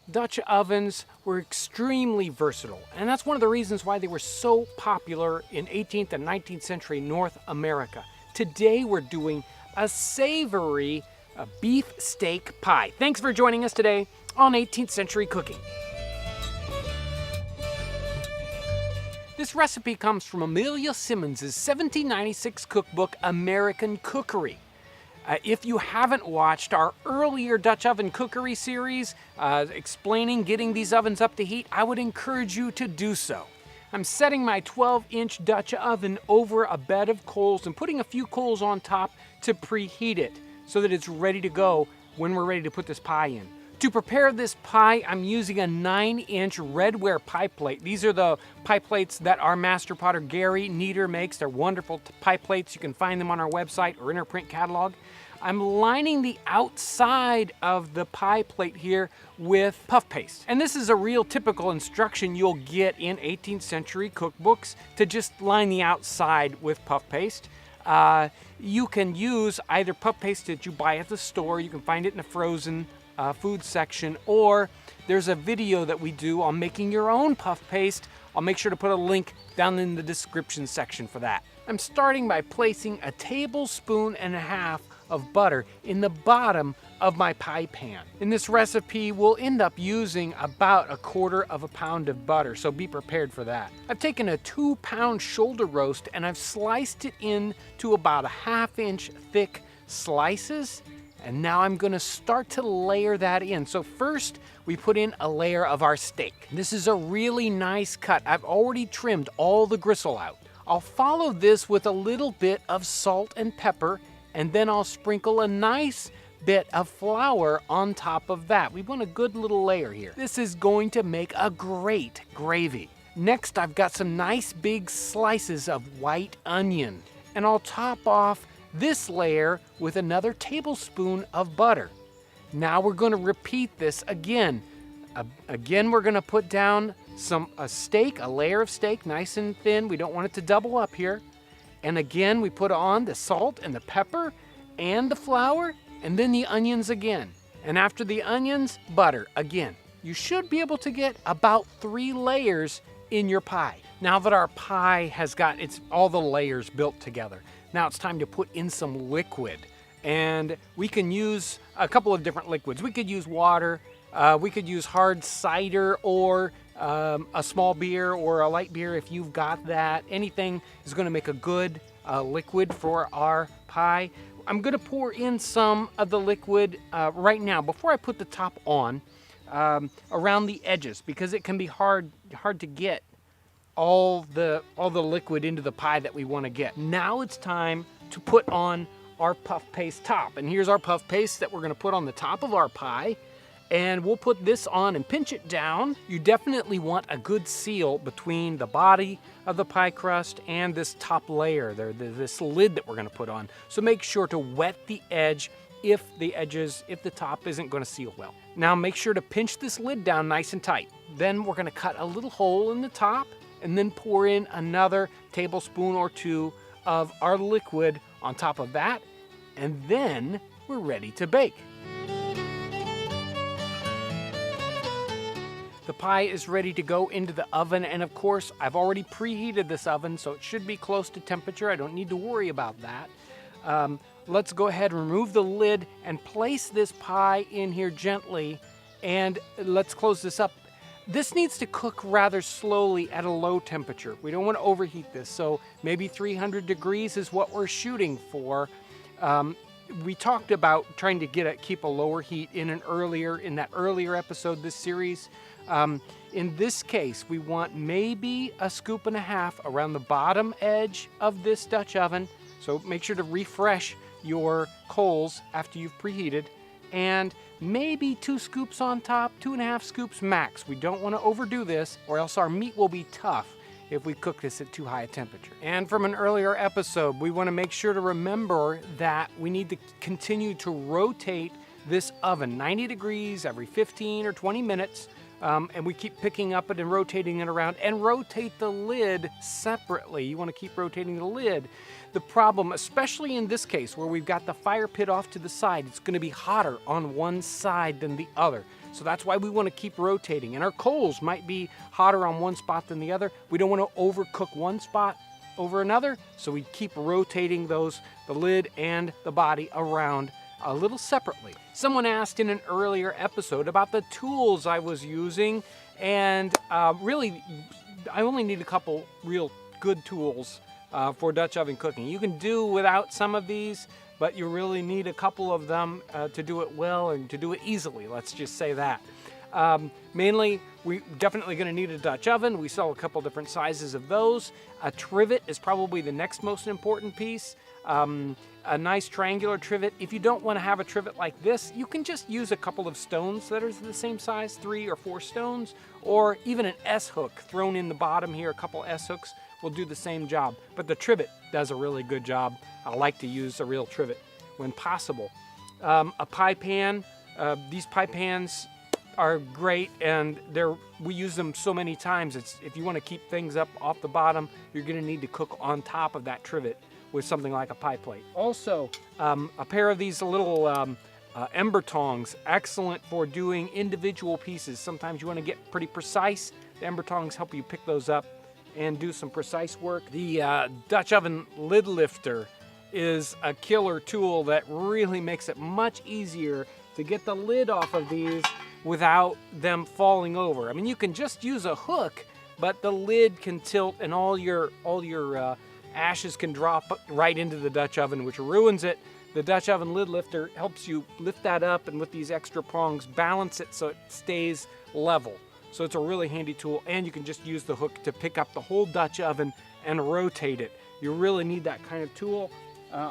Dutch ovens were extremely versatile, and that's one of the reasons why they were so popular in 18th and 19th century North America. Today we're doing a savory beef steak pie. Thanks for joining us today on 18th Century Cooking. This recipe comes from Amelia Simmons' 1796 cookbook, American Cookery. If you haven't watched our earlier Dutch oven cookery series explaining getting these ovens up to heat, I would encourage you to do so. I'm setting my 12-inch Dutch oven over a bed of coals and putting a few coals on top to preheat it so that it's ready to go when we're ready to put this pie in. To prepare this pie, I'm using a 9-inch redware pie plate. These are the pie plates that our master potter Gary Nieder makes. They're wonderful pie plates. You can find them on our website or in our print catalog. I'm lining the outside of the pie plate here with puff paste. And this is a real typical instruction you'll get in 18th century cookbooks, to just line the outside with puff paste. You can use either puff paste that you buy at the store. You can find it in the frozen food section, or there's a video that we do on making your own puff paste. I'll make sure to put a link down in the description section for that. I'm starting by placing a tablespoon and a half of butter in the bottom of my pie pan. In this recipe, we'll end up using about 1/4 pound of butter, so be prepared for that. I've taken a 2-pound shoulder roast and I've sliced it into about 1/2 inch thick slices. And now I'm gonna start to layer that in. So first, we put in a layer of our steak. This is a really nice cut. I've already trimmed all the gristle out. I'll follow this with a little bit of salt and pepper, and then I'll sprinkle a nice bit of flour on top of that. We want a good little layer here. This is going to make a great gravy. Next, I've got some nice big slices of white onion, and I'll top off this layer with another tablespoon of butter. Now we're going to repeat this again. Again, we're going to put down a layer of steak, nice and thin. We don't want it to double up here. And again, we put on the salt and the pepper and the flour, and then the onions again. And after the onions, butter again. You should be able to get about 3 layers in your pie. Now that our pie has got all the layers built together, now it's time to put in some liquid. And we can use a couple of different liquids. We could use water, we could use hard cider, or a small beer or a light beer if you've got that. Anything is going to make a good liquid for our pie. I'm going to pour in some of the liquid right now before I put the top on, around the edges, because it can be hard to get all the liquid into the pie that we want to get. Now it's time to put on our puff paste top. And here's our puff paste that we're going to put on the top of our pie. And we'll put this on and pinch it down. You definitely want a good seal between the body of the pie crust and this top layer, this lid that we're going to put on. So make sure to wet the edge if the top isn't going to seal well. Now make sure to pinch this lid down nice and tight. Then we're going to cut a little hole in the top and then pour in another tablespoon or 2 of our liquid on top of that. And then we're ready to bake. The pie is ready to go into the oven, and of course, I've already preheated this oven, so it should be close to temperature. I don't need to worry about that. Let's go ahead and remove the lid and place this pie in here gently, and let's close this up. This needs to cook rather slowly at a low temperature. We don't want to overheat this, so maybe 300 degrees is what we're shooting for. We talked about trying to keep a lower heat in that earlier episode this series. In this case, we want maybe 1.5 scoops around the bottom edge of this Dutch oven. So make sure to refresh your coals after you've preheated. And maybe 2 scoops on top, 2.5 scoops max. We don't want to overdo this, or else our meat will be tough if we cook this at too high a temperature. And from an earlier episode, we want to make sure to remember that we need to continue to rotate this oven 90 degrees every 15 or 20 minutes. And we keep picking up it and rotating it around, and rotate the lid separately. You want to keep rotating the lid. The problem, especially in this case where we've got the fire pit off to the side, it's going to be hotter on one side than the other. So that's why we want to keep rotating. And our coals might be hotter on one spot than the other. We don't want to overcook one spot over another, so we keep rotating those, the lid and the body around a little separately. Someone asked in an earlier episode about the tools I was using, and really, I only need a couple real good tools for Dutch oven cooking. You can do without some of these, but you really need a couple of them to do it well and to do it easily, let's just say that. Mainly, we're definitely going to need a Dutch oven. We sell a couple different sizes of those. A trivet is probably the next most important piece. A nice triangular trivet. If you don't want to have a trivet like this, you can just use a couple of stones that are the same size, 3 or 4 stones, or even an S-hook thrown in the bottom here. A couple S-hooks will do the same job, but the trivet does a really good job. I like to use a real trivet when possible. A pie pan. These pie pans are great, and we use them so many times. If you want to keep things up off the bottom, you're going to need to cook on top of that trivet with something like a pie plate. Also, a pair of these little ember tongs, excellent for doing individual pieces. Sometimes you want to get pretty precise. The ember tongs help you pick those up and do some precise work. The Dutch oven lid lifter is a killer tool that really makes it much easier to get the lid off of these without them falling over. I mean, you can just use a hook, but the lid can tilt and all your ashes can drop right into the Dutch oven, which ruins it. The Dutch oven lid lifter helps you lift that up and with these extra prongs balance it so it stays level. So it's a really handy tool, and you can just use the hook to pick up the whole Dutch oven and rotate it. You really need that kind of tool.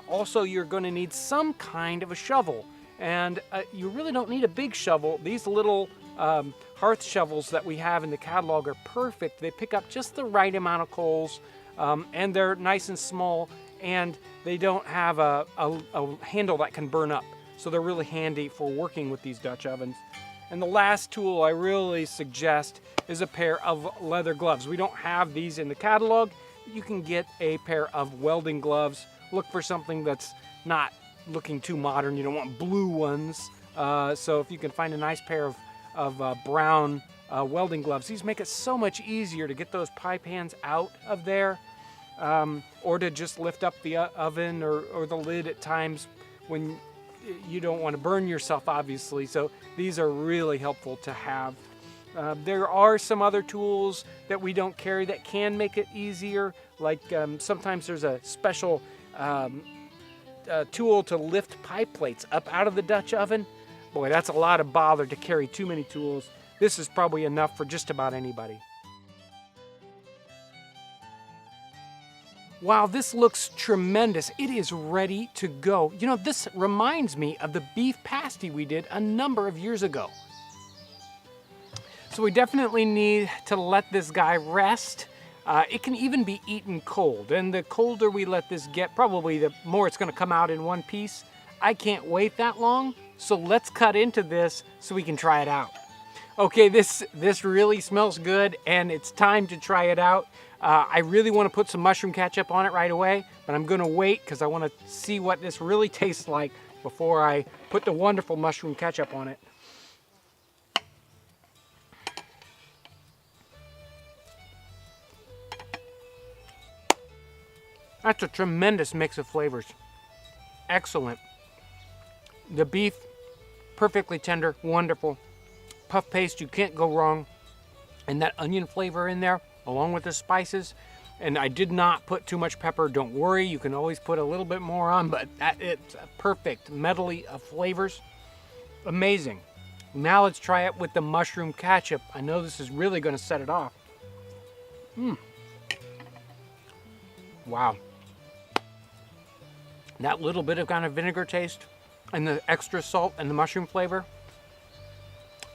Also, you're going to need some kind of a shovel, and you really don't need a big shovel. These little hearth shovels that we have in the catalog are perfect. They pick up just the right amount of coals, and they're nice and small, and they don't have a handle that can burn up. So they're really handy for working with these Dutch ovens. And the last tool I really suggest is a pair of leather gloves. We don't have these in the catalog. You can get a pair of welding gloves. Look for something that's not looking too modern. You don't want blue ones. So if you can find a nice pair of brown welding gloves, these make it so much easier to get those pie pans out of there, or to just lift up the oven or the lid at times when you don't want to burn yourself, obviously. So these are really helpful to have. There are some other tools that we don't carry that can make it easier. Like sometimes there's a special tool to lift pie plates up out of the Dutch oven. Boy, that's a lot of bother to carry too many tools. This is probably enough for just about anybody. Wow, this looks tremendous. It is ready to go. You know, this reminds me of the beef pasty we did a number of years ago. So we definitely need to let this guy rest. It can even be eaten cold, and the colder we let this get, probably the more it's going to come out in one piece. I can't wait that long, so let's cut into this so we can try it out. Okay, this really smells good, and it's time to try it out. I really want to put some mushroom ketchup on it right away, but I'm going to wait because I want to see what this really tastes like before I put the wonderful mushroom ketchup on it. That's a tremendous mix of flavors. Excellent. The beef, perfectly tender, wonderful. Puff paste, you can't go wrong. And that onion flavor in there, along with the spices. And I did not put too much pepper. Don't worry, you can always put a little bit more on, but it's a perfect medley of flavors. Amazing. Now let's try it with the mushroom ketchup. I know this is really going to set it off. Wow. That little bit of kind of vinegar taste and the extra salt and the mushroom flavor,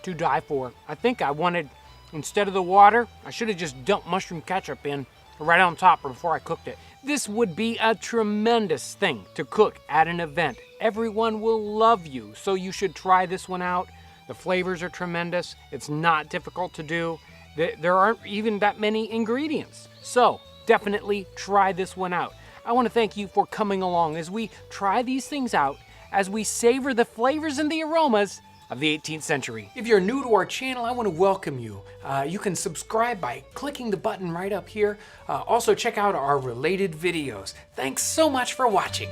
to die for. I think I wanted, instead of the water, I should have just dumped mushroom ketchup in right on top before I cooked it. This would be a tremendous thing to cook at an event. Everyone will love you, so you should try this one out. The flavors are tremendous. It's not difficult to do. There aren't even that many ingredients. So definitely try this one out. I want to thank you for coming along as we try these things out, as we savor the flavors and the aromas of the 18th century. If you're new to our channel, I want to welcome you. You can subscribe by clicking the button right up here. Also check out our related videos. Thanks so much for watching.